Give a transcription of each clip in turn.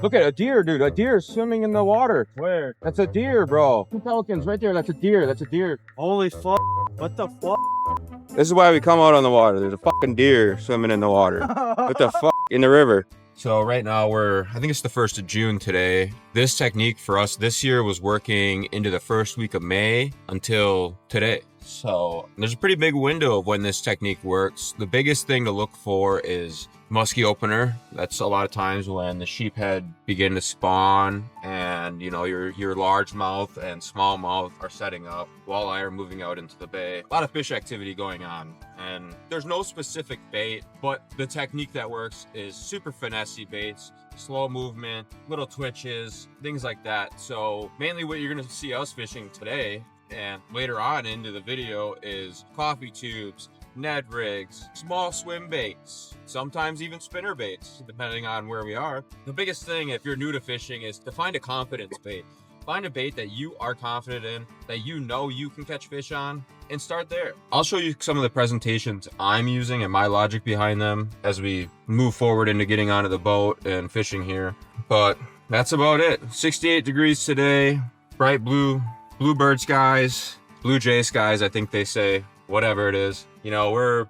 Look at a deer, dude. A deer is swimming in the water. Where? That's a deer, bro. Two pelicans right there. That's a deer. That's a deer. Holy fuck. What the fuck? This is why we come out on the water. There's a fucking deer swimming in the water. What the fuck? In the river. So right now I think it's the 1st of June today. This technique for us this year was working into the first week of May until today. So there's a pretty big window of when this technique works. The biggest thing to look for is musky opener. That's a lot of times when the sheephead begin to spawn and you know your largemouth and smallmouth are setting up, walleye are moving out into the bay. A lot of fish activity going on, and there's no specific bait, but the technique that works is super finessey baits, slow movement, little twitches, things like that. So mainly what you're gonna see us fishing today and later on into the video is coffee tubes, Ned rigs, small swim baits, sometimes even spinner baits, depending on where we are. The biggest thing if you're new to fishing is to find a confidence bait. Find a bait that you are confident in, that you know you can catch fish on, and start there. I'll show you some of the presentations I'm using and my logic behind them as we move forward into getting onto the boat and fishing here. But that's about it. 68 degrees today, bright bluebird skies, blue jay skies, I think they say, whatever it is. You know,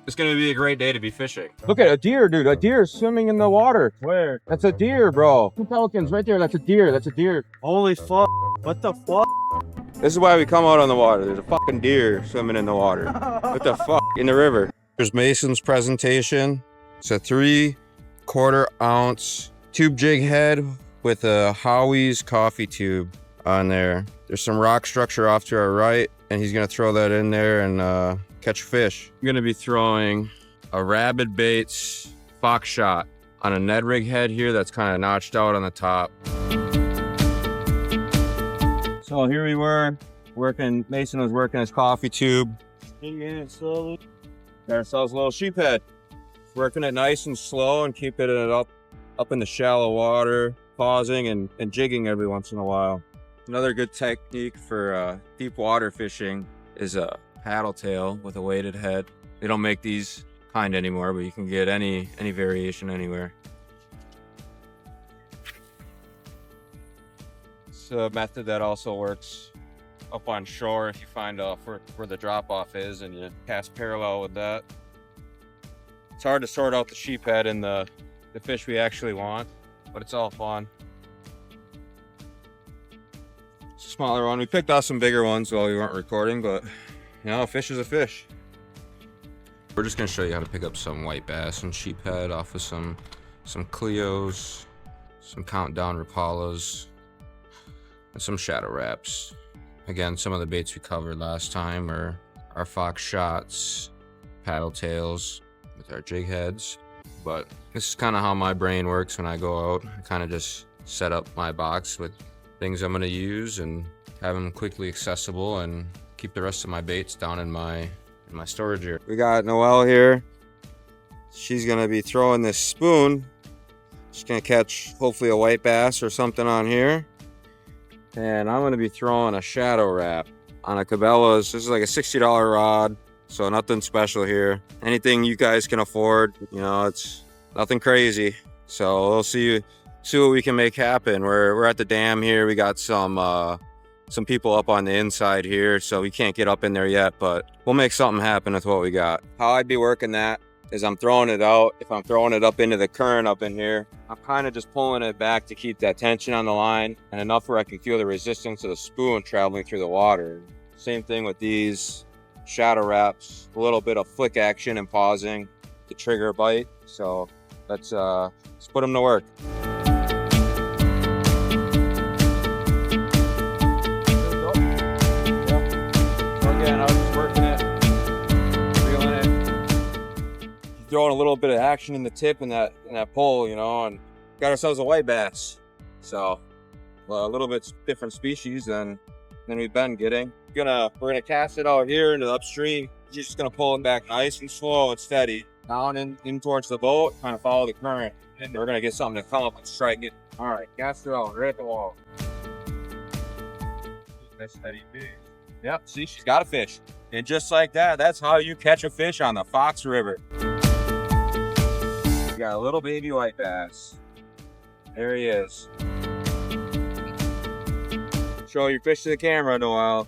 it's gonna be a great day to be fishing. Look at a deer, dude. A deer is swimming in the water. Where? That's a deer, bro. Two pelicans right there. That's a deer. That's a deer. Holy fuck. What the fuck? This is why we come out on the water. There's a fucking deer swimming in the water. What the fuck? In the river. Here's Mason's presentation. It's a 3/4 ounce tube jig head with a Howie's coffee tube on there. There's some rock structure off to our right, and he's gonna throw that in there and catch fish. I'm gonna be throwing a Rabid Baits Fox Shot on a Ned rig head here that's kind of notched out on the top. So here we were working, Mason was working his coffee tube. Bring it slowly. Got ourselves a little sheephead. Working it nice and slow and keeping it up in the shallow water, pausing and jigging every once in a while. Another good technique for deep water fishing is a paddle tail with a weighted head. They don't make these kind anymore, but you can get any variation anywhere. It's a method that also works up on shore if you find where the drop off is and you cast parallel with that. It's hard to sort out the sheephead and the fish we actually want, but it's all fun. It's a smaller one. We picked out some bigger ones while we weren't recording, but you know, a fish is a fish. We're just gonna show you how to pick up some white bass and sheephead off of some Cleos, some Countdown Rapalas, and some shadow wraps. Again, some of the baits we covered last time are our fox shots, paddle tails with our jig heads. But this is kind of how my brain works when I go out. I kind of just set up my box with things I'm gonna use and have them quickly accessible and keep the rest of my baits down in my storage area. We got Noelle here. She's gonna be throwing this spoon. She's gonna catch hopefully a white bass or something on here. And I'm gonna be throwing a shadow wrap on a Cabela's. This is like a $60 rod, so nothing special here. Anything you guys can afford, you know, it's nothing crazy. So we'll see what we can make happen. We're at the dam here. We got some people up on the inside here, so we can't get up in there yet, but we'll make something happen with what we got. How I'd be working that is I'm throwing it out. If I'm throwing it up into the current up in here, I'm kind of just pulling it back to keep that tension on the line and enough where I can feel the resistance of the spoon traveling through the water. Same thing with these shadow wraps, a little bit of flick action and pausing to trigger a bite. So let's put them to work. Again, I was just working it, reeling it, throwing a little bit of action in the tip and that pole, you know, and got ourselves a white bass. So a little bit different species than we've been getting. We're gonna cast it out here into the upstream. Just gonna pull it back nice and slow and steady down in towards the boat, kind of follow the current, and we're gonna get something to come up and strike it. All right, cast it out right at the wall. Nice steady fish. Yep, see, she's got a fish. And just like that, that's how you catch a fish on the Fox River. We got a little baby white bass. There he is. Show your fish to the camera, Noel.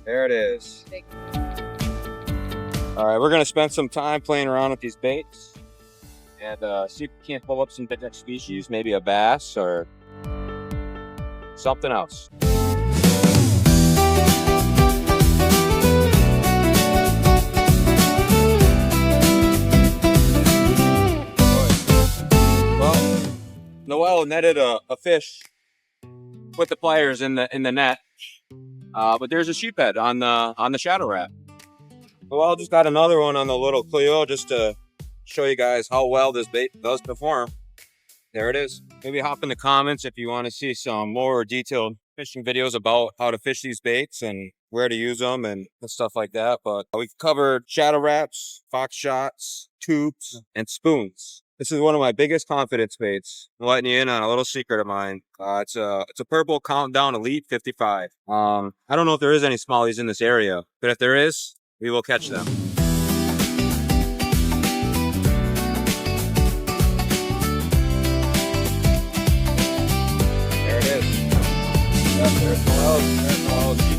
There it is. All right, we're gonna spend some time playing around with these baits and see if we can't pull up some different species, maybe a bass or something else. Well, Noel netted a fish with the pliers in the net, but there's a sheephead on the shadow rat. Noel just got another one on the little Clio just to show you guys how well this bait does perform. There it is. Maybe hop in the comments if you want to see some more detailed fishing videos about how to fish these baits and where to use them and stuff like that. But we've covered shadow rats, fox shots, tubes, and spoons. This is one of my biggest confidence baits. I'm letting you in on a little secret of mine. It's a Purple Countdown Elite 55. I don't know if there is any smallies in this area, but if there is, we will catch them. There it is. Yep, there's Noel.